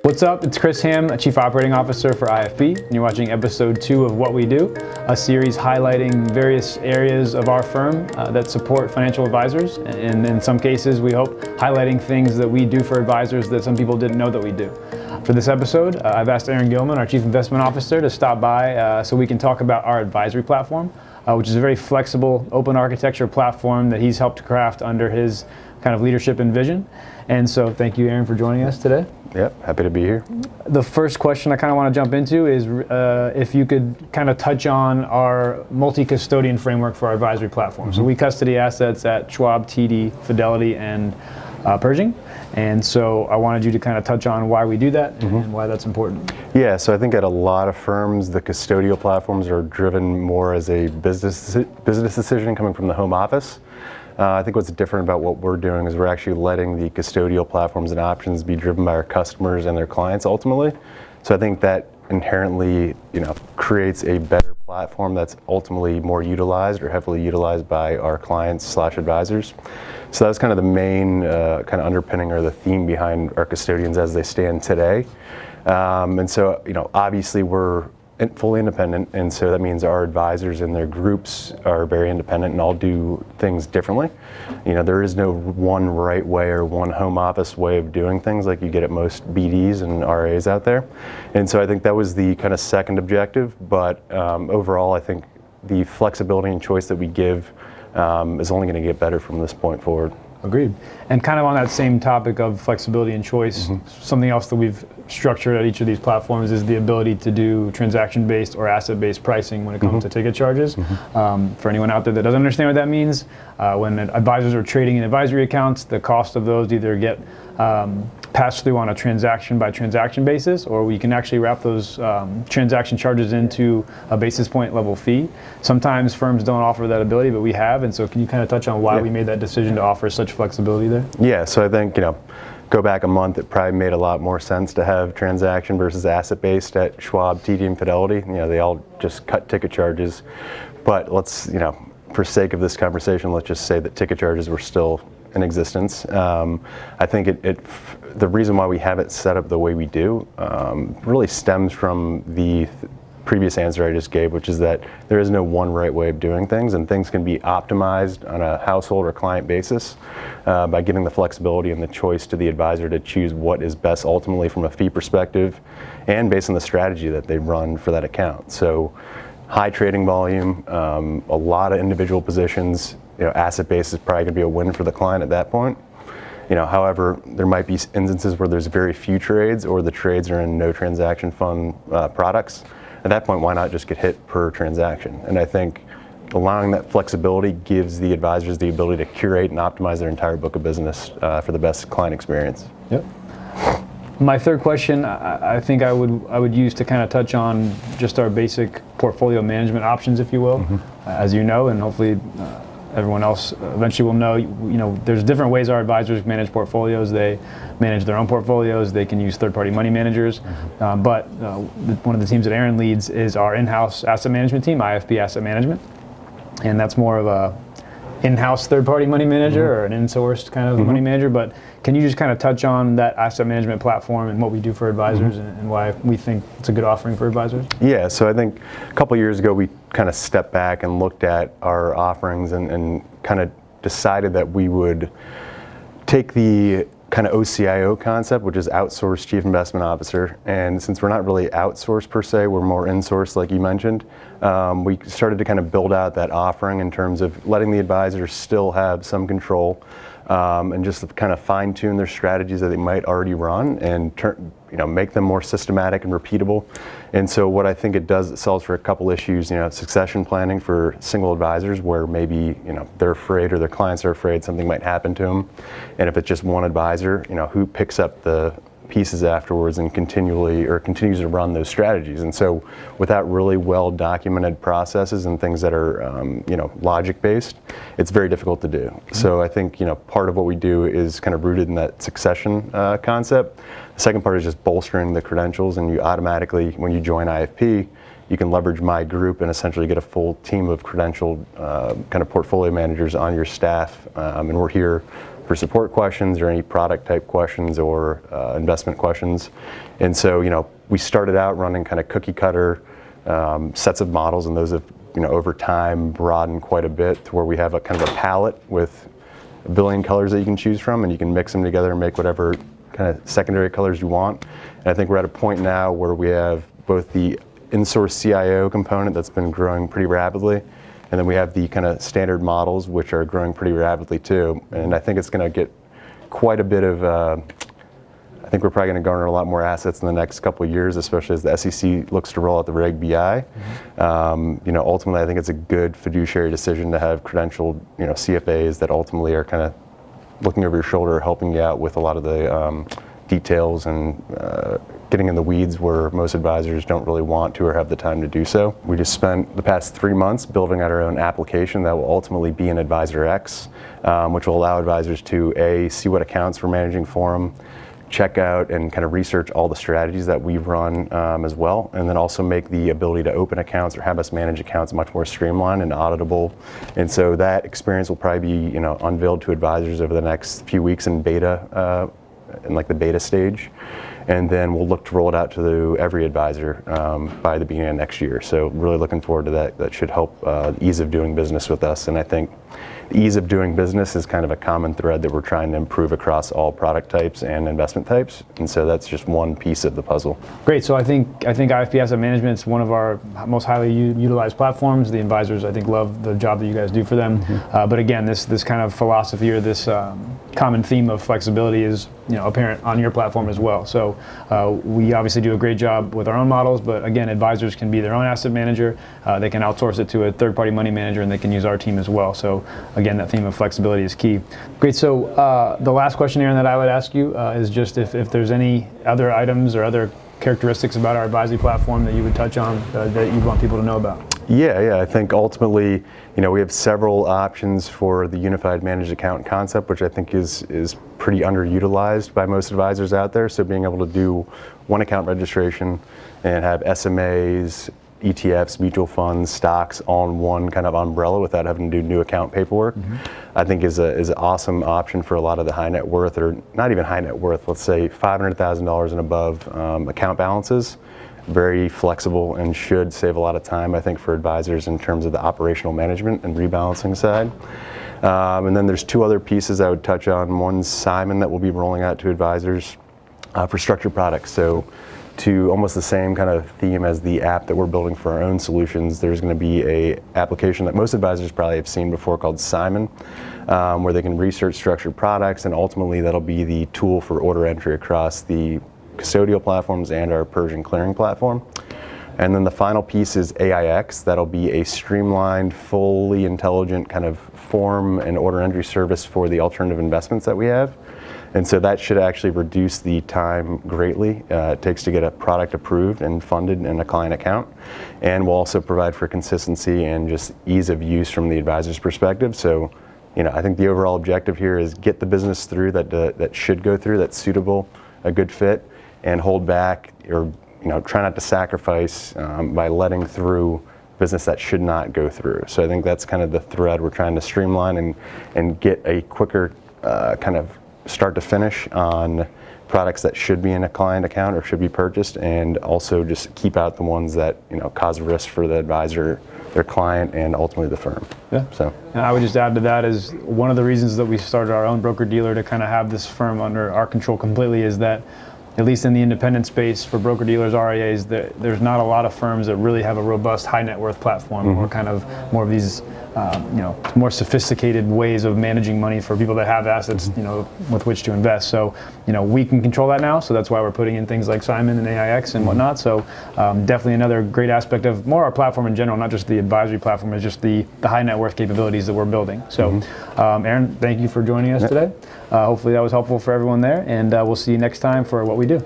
What's up? It's Chris Hamm, Chief Operating Officer for IFB, and you're watching episode 2 of What We Do, a series highlighting various areas of our firm that support financial advisors, and in some cases, we hope, highlighting things that we do for advisors that some people didn't know that we do. For this episode, I've asked Gilman, our Chief Investment Officer, to stop by so we can talk about our advisory platform, which is a very flexible, open architecture platform that he's helped craft under his kind of leadership and vision. And so thank you, Aaron, for joining us today. Yep, happy to be here. The first question I kind of want to jump into is if you could kind of touch on our multi-custodian framework for our advisory platform. So we custody assets at Schwab, TD, Fidelity, and Pershing. And so I wanted you to kind of touch on why we do that and why that's important. Yeah, so I think at a lot of firms, the custodial platforms are driven more as a business decision coming from the home office. I think what's different about what we're doing is we're actually letting the custodial platforms and options be driven by our customers and their clients ultimately. So I think that inherently, creates a better platform that's ultimately more utilized or heavily utilized by our clients / advisors. So that's kind of the main kind of underpinning or the theme behind our custodians as they stand today. And so, obviously we're fully independent, and so that means our advisors and their groups are very independent and all do things differently. There is no one right way or one home office way of doing things like you get at most BDs and RAs out there. And so I think that was the kind of second objective, but overall I think the flexibility and choice that we give is only going to get better from this point forward. Agreed. And kind of on that same topic of flexibility and choice, something else that we've structured at each of these platforms is the ability to do transaction-based or asset-based pricing when it comes to ticket charges. For anyone out there that doesn't understand what that means, when advisors are trading in advisory accounts, the cost of those either get passed through on a transaction-by-transaction basis, or we can actually wrap those transaction charges into a basis point level fee. Sometimes firms don't offer that ability, but we have, and so can you kind of touch on why we made that decision to offer such flexibility there? Yeah, so I think, go back a month, it probably made a lot more sense to have transaction versus asset-based at Schwab, TD, and Fidelity. They all just cut ticket charges, but let's, for sake of this conversation, let's just say that ticket charges were still in existence. I think the reason why we have it set up the way we do really stems from the previous answer I just gave, which is that there is no one right way of doing things, and things can be optimized on a household or client basis by giving the flexibility and the choice to the advisor to choose what is best ultimately from a fee perspective and based on the strategy that they run for that account. So high trading volume, a lot of individual positions, asset-based is probably going to be a win for the client at that point. However, there might be instances where there's very few trades or the trades are in no transaction fund products. At that point, why not just get hit per transaction? And I think allowing that flexibility gives the advisors the ability to curate and optimize their entire book of business for the best client experience. Yep. My third question, I think I would use to kind of touch on just our basic portfolio management options, if you will. As you know, and hopefully everyone else eventually will know, there's different ways our advisors manage portfolios. They manage their own portfolios. They can use third-party money managers. But one of the teams that Aaron leads is our in-house asset management team, IFB Asset Management. And that's more of a in-house third-party money manager or an in-sourced kind of money manager. But can you just kind of touch on that asset management platform and what we do for advisors and why we think it's a good offering for advisors? Yeah, so I think a couple years ago we kind of stepped back and looked at our offerings and kind of decided that we would take the kind of OCIO concept, which is outsourced chief investment officer, and since we're not really outsourced per se, we're more insourced like you mentioned, we started to kind of build out that offering in terms of letting the advisors still have some control and just kind of fine-tune their strategies that they might already run and make them more systematic and repeatable. And so what I think it does, it solves for a couple issues, succession planning for single advisors where maybe, they're afraid or their clients are afraid something might happen to them. And if it's just one advisor, who picks up the pieces afterwards and continues to run those strategies. And so without really well documented processes and things that are logic based, it's very difficult to do. So I think part of what we do is kind of rooted in that succession concept. The second part is just bolstering the credentials, and you automatically, when you join IFP, you can leverage my group and essentially get a full team of credentialed kind of portfolio managers on your staff. And we're here for support questions or any product type questions or investment questions. And so, we started out running kind of cookie cutter sets of models, and those have, over time broadened quite a bit to where we have a kind of a palette with a billion colors that you can choose from, and you can mix them together and make whatever kind of secondary colors you want. And I think we're at a point now where we have both the in-source CIO component that's been growing pretty rapidly, and then we have the kind of standard models which are growing pretty rapidly too. And I think it's going to get quite a bit of, I think we're probably going to garner a lot more assets in the next couple of years, especially as the SEC looks to roll out the Reg BI. Ultimately, I think it's a good fiduciary decision to have credentialed, CFAs that ultimately are kind of looking over your shoulder, helping you out with a lot of the details and getting in the weeds where most advisors don't really want to or have the time to do so. We just spent the past 3 months building out our own application that will ultimately be an Advisor X, which will allow advisors to see what accounts we're managing for them, check out and kind of research all the strategies that we run as well, and then also make the ability to open accounts or have us manage accounts much more streamlined and auditable. And so that experience will probably be unveiled to advisors over the next few weeks in beta, in like the beta stage, and then we'll look to roll it out to every advisor by the beginning of next year. So really looking forward to that. That should help the ease of doing business with us, and I think the ease of doing business is kind of a common thread that we're trying to improve across all product types and investment types, and so that's just one piece of the puzzle. Great. So I think IFP Asset Management is one of our most highly utilized platforms. The advisors, I think, love the job that you guys do for them. But again, this kind of philosophy or this common theme of flexibility is apparent on your platform as well. So we obviously do a great job with our own models, but again, advisors can be their own asset manager. They can outsource it to a third-party money manager, and they can use our team as well. So again, that theme of flexibility is key. Great. So the last question, Aaron, that I would ask you is just if there's any other items or other characteristics about our advisory platform that you would touch on that you want people to know about. Yeah. I think ultimately, we have several options for the unified managed account concept, which I think is pretty underutilized by most advisors out there. So being able to do one account registration and have SMAs, ETFs, mutual funds, stocks all in one kind of umbrella without having to do new account paperwork, I think is an awesome option for a lot of the high net worth, or not even high net worth, let's say $500,000 and above account balances. Very flexible and should save a lot of time, I think, for advisors in terms of the operational management and rebalancing side. And then there's two other pieces I would touch on. One's Simon that we'll be rolling out to advisors for structured products. So to almost the same kind of theme as the app that we're building for our own solutions, there's going to be a application that most advisors probably have seen before called Simon, where they can research structured products, and ultimately that'll be the tool for order entry across the custodial platforms and our Pershing clearing platform. And then the final piece is AIX. That'll be a streamlined, fully intelligent kind of form and order entry service for the alternative investments that we have. And so that should actually reduce the time greatly it takes to get a product approved and funded in a client account. And we'll also provide for consistency and just ease of use from the advisor's perspective. So, I think the overall objective here is get the business through that should go through, that's suitable, a good fit, and hold back or try not to sacrifice by letting through business that should not go through. So I think that's kind of the thread we're trying to streamline and get a quicker kind of start to finish on products that should be in a client account or should be purchased, and also just keep out the ones that cause risk for the advisor, their client, and ultimately the firm. Yeah. So. And I would just add to that is one of the reasons that we started our own broker-dealer to kind of have this firm under our control completely is that, at least in the independent space for broker-dealers, RIAs, there's not a lot of firms that really have a robust high net worth platform or kind of more of these more sophisticated ways of managing money for people that have assets, with which to invest. So, we can control that now. So that's why we're putting in things like Simon and AIX and whatnot. So definitely another great aspect of more our platform in general, not just the advisory platform, is just the high net worth capabilities that we're building. So Aaron, thank you for joining us today. Hopefully that was helpful for everyone there, and we'll see you next time for what we do.